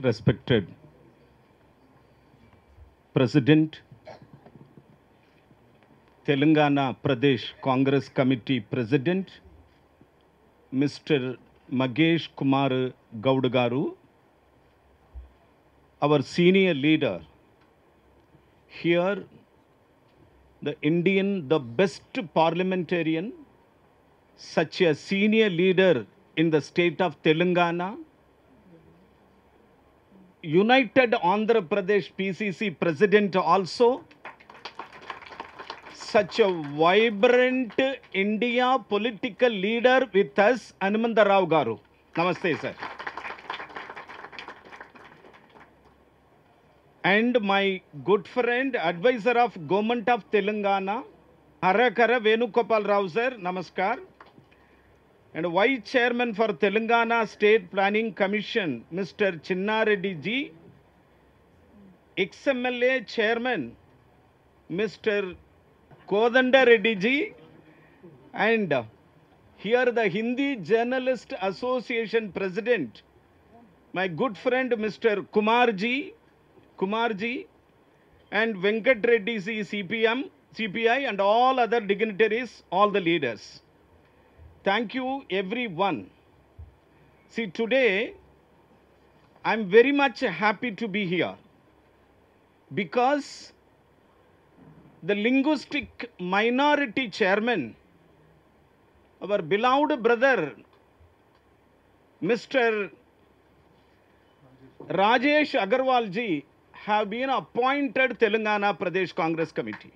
respected President, Telangana Pradesh Congress Committee President, Mr. Magesh Kumar Gaudagaru, our senior leader, here the best parliamentarian, such a senior leader in the state of Telangana, United Andhra Pradesh PCC President also, such a vibrant India political leader with us, Hanumanta Rao Garu. Namaste, sir. And my good friend, advisor of Government of Telangana, Harakara Venugopal Rao, sir. Namaskar. And Vice Chairman for Telangana State Planning Commission, Mr. Chinna Reddy ji, XMLA Chairman, Mr. Kodanda Reddy ji, and here the Hindi Journalist Association President, my good friend Mr. Kumar ji, and Venkat Reddy ji, CPI, and all other dignitaries, all the leaders. Thank you, everyone. See, today, I'm very much happy to be here because the linguistic minority chairman, our beloved brother, Mr. Rajesh Agarwal ji, have been appointed Telangana Pradesh Congress Committee.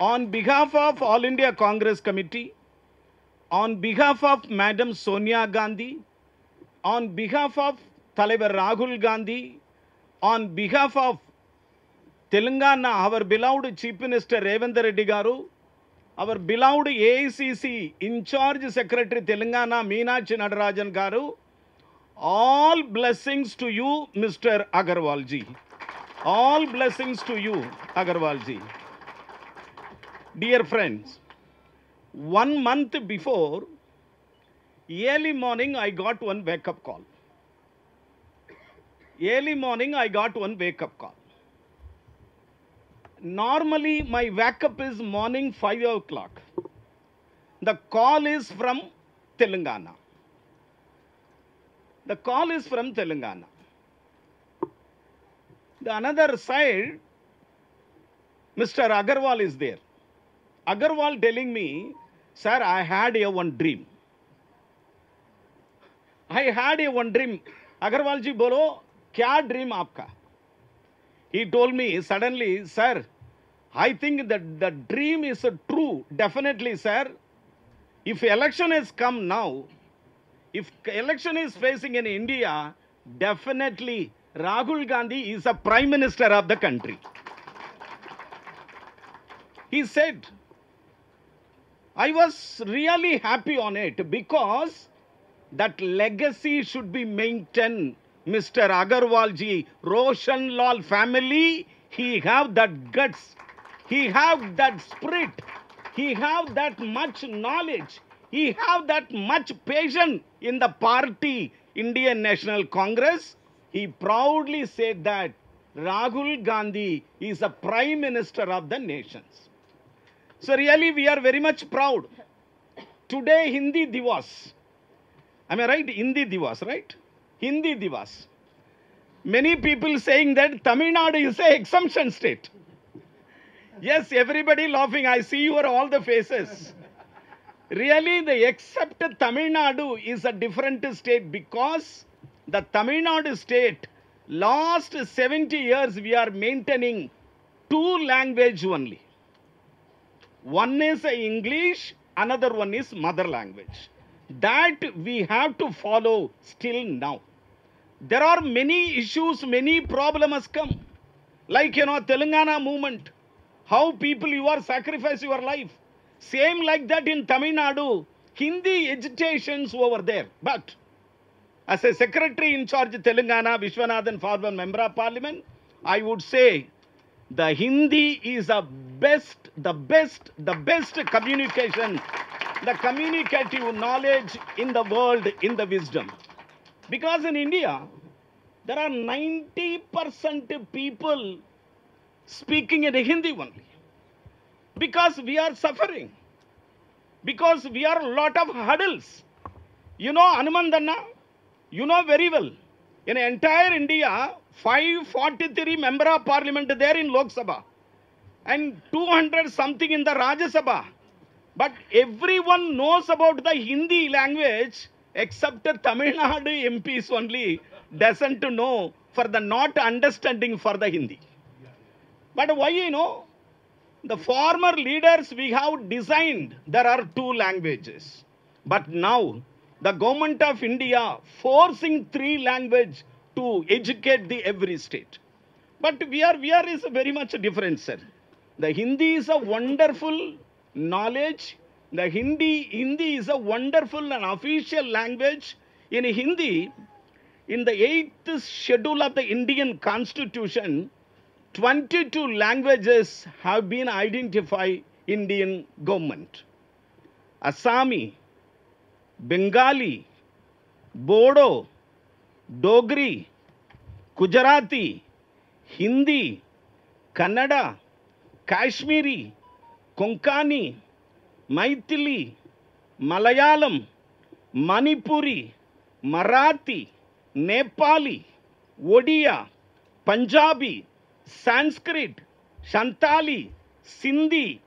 On behalf of All India Congress Committee, on behalf of Madam Sonia Gandhi, on behalf of Talaivar Rahul Gandhi, on behalf of Telangana, our beloved Chief Minister Revant Reddy Garu, our beloved AICC in charge Secretary Telangana Meenakshi Nadarajan Garu, all blessings to you, Mr. Agarwal ji. All blessings to you, Agarwal ji. Dear friends, 1 month before, early morning I got one wake-up call. Early morning I got one wake-up call. Normally my wake-up is morning 5 o'clock. The call is from Telangana. The call is from Telangana. The another side, Mr. Agarwal is there. Agarwal telling me, sir, I had a one dream. I had a one dream. Agarwal ji, bolo, kya dream aapka? He told me suddenly, sir, I think that the dream is true. Definitely, sir. If election has come now, if election is facing in India, definitely Rahul Gandhi is a Prime Minister of the country. He said, I was really happy on it because that legacy should be maintained. Mr. Agarwal ji, Roshan Lal family, he have that guts, he have that spirit, he have that much knowledge, he have that much patience in the party, Indian National Congress. He proudly said that Rahul Gandhi is a Prime Minister of the nations. So really we are very much proud. Today Hindi Divas. Am I right? Hindi Divas, right? Hindi Divas. Many people saying that Tamil Nadu is an exemption state. Yes, everybody laughing. I see your all the faces. Really, except Tamil Nadu is a different state because the Tamil Nadu state, last 70 years we are maintaining 2 languages only. One is English, another one is mother language. That we have to follow still now. There are many issues, many problems come. Like, Telangana movement. How people you are sacrifice your life. Same like that in Tamil Nadu. Hindi agitations over there. But as a secretary in charge of Telangana, Vishwanathan, former member of parliament, I would say the Hindi is the best communication, the communicative knowledge in the world, in the wisdom. Because in India, there are 90% people speaking in Hindi only. Because we are suffering. Because we are a lot of hurdles. You know, Hanumandanna, you know very well. In entire India, 543 member of parliament there in Lok Sabha and 200 something in the Rajya Sabha. But everyone knows about the Hindi language except the Tamil Nadu MPs only doesn't know for the not understanding for the Hindi. But why, you know, the former leaders we have designed, there are two languages. But now, the government of India forcing three language to educate the every state. But we are is very much different, sir. The Hindi is a wonderful knowledge. The Hindi is a wonderful and official language. In Hindi, in the 8th schedule of the Indian Constitution, 22 languages have been identified Indian government. Assami, Bengali, Bodo, Dogri, Gujarati, Hindi, Kannada, Kashmiri, Konkani, Maithili, Malayalam, Manipuri, Marathi, Nepali, Odia, Punjabi, Sanskrit, Shantali, Sindhi,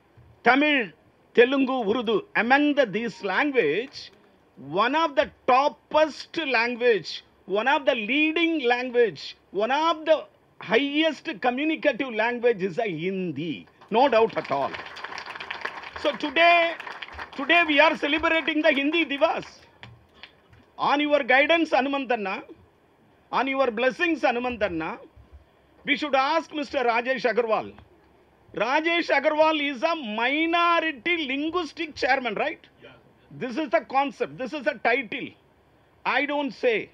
Tamil, Telugu, Urdu. Among these language, one of the toppest language, one of the leading language, one of the highest communicative language is a Hindi. No doubt at all. So today we are celebrating the Hindi Divas. On your guidance, Hanumantanna, on your blessings, Hanumantanna, we should ask Mr. Rajesh Agarwal. Rajesh Agarwal is a minority linguistic chairman, right? Yeah. This is the concept. This is the title. I don't say.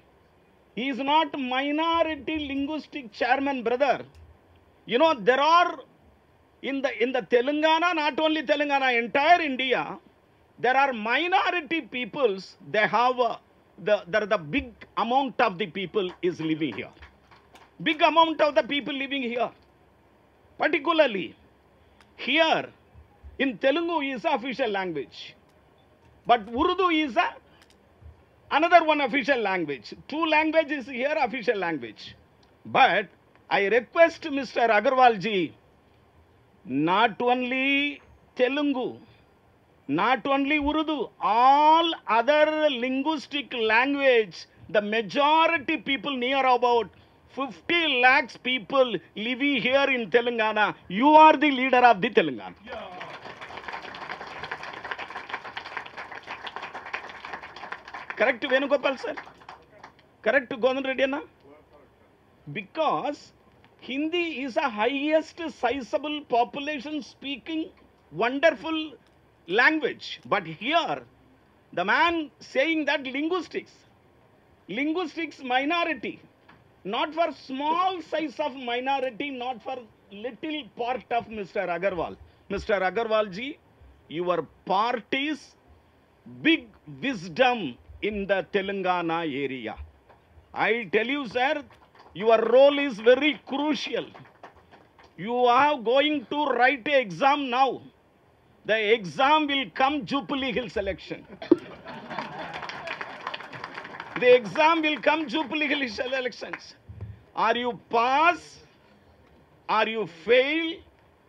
He is not minority linguistic chairman, brother. You know, there are in the Telangana, not only Telangana, entire India, there are minority peoples. They have the big amount of the people is living here. Big amount of the people living here. Particularly, here in Telugu is the official language. But Urdu is another one official language. Two languages here official language. But I request Mr. Agarwal ji, not only Telugu, not only Urdu, all other linguistic language, the majority people near about 50 lakhs people living here in Telangana. You are the leader of the Telangana. Yeah. Correct, Venugopal sir? Correct, Govind Reddy Anna? Because Hindi is a highest sizable population speaking wonderful language. But here, the man saying that linguistics minority. Not for small size of minority, not for little part of Mr. Agarwal. Mr. Agarwal ji, your party's big wisdom in the Telangana area. I tell you, sir, your role is very crucial. You are going to write an exam now. The exam will come Jubilee Hills election. The exam will come Jubilee Hills elections. Are you pass? Are you fail?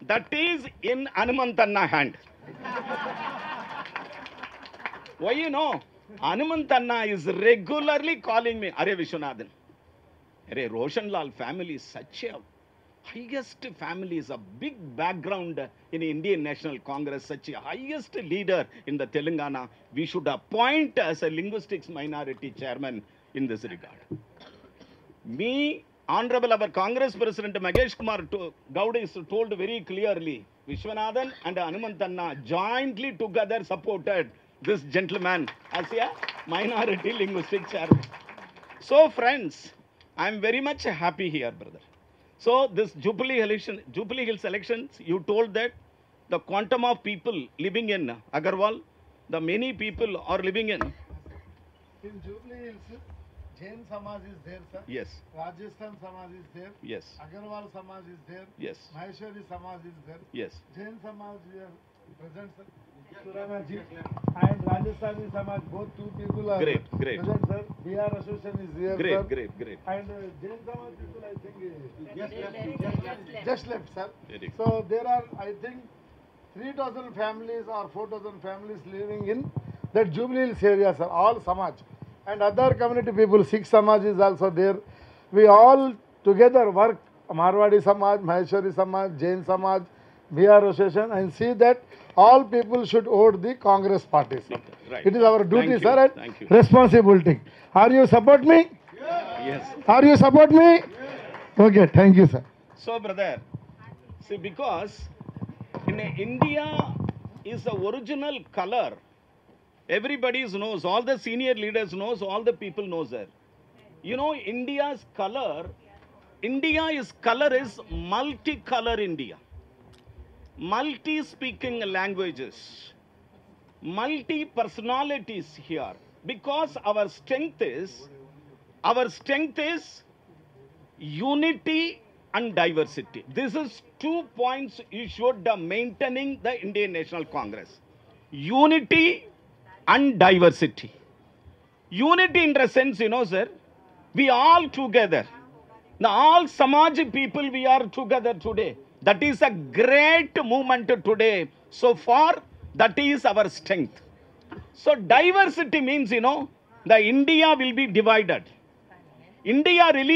That is in Hanumantanna hand. Why you know? Hanumantanna is regularly calling me. Are Vishwanathan. Are Roshan Lal family is such a highest family, is a big background in Indian National Congress, such a highest leader in the Telangana. We should appoint as a linguistics minority chairman in this regard. Me, Honorable our Congress President Mahesh Kumar Gowda is told very clearly, Vishwanathan and Hanumantanna jointly together supported this gentleman as a minority linguistic chairman. So friends, I am very much happy here, brother. So this Jubilee Hills elections, you told that the quantum of people living in Agarwal, the many people are living in Jubilee Hills, Jain Samaj is there, sir. Yes. Rajasthan Samaj is there. Yes. Agarwal Samaj is there. Yes. Maheshwari Samaj is there. Yes. Jain Samaj we are present, sir. Surana ji and Rajasthani Samaj, both two people are Great, great. present, sir. BR Association is here, Great, sir. great, great. And Jain Samaj people, I think, Just left, sir. Very good. So there are, I think, 3,000 families or 4,000 families living in that Jubilee Hills area, sir. All Samaj. And other community people, Sikh Samaj is also there. We all together work, Marwadi Samaj, Maheshwari Samaj, Jain Samaj, BR Association, and see that all people should vote the Congress party, sir. Right. It is our duty, Thank you. sir, and Thank you. responsibility. Are you support me? Yes. Are you support me? Okay, thank you, sir. So, brother, see, because in India is the original color. Everybody knows, all the senior leaders knows, all the people knows that. You know, India's color, India's color is multicolor India. Multi-speaking languages, multi-personalities here. Because our strength is unity and diversity. This is 2 points you should maintaining the Indian National Congress. Unity and diversity. Unity in the sense, you know, sir, we all together. Now, all Samaj people, we are together today. That is a great movement today. So far, that is our strength. So diversity means, you know, the India will be divided. India really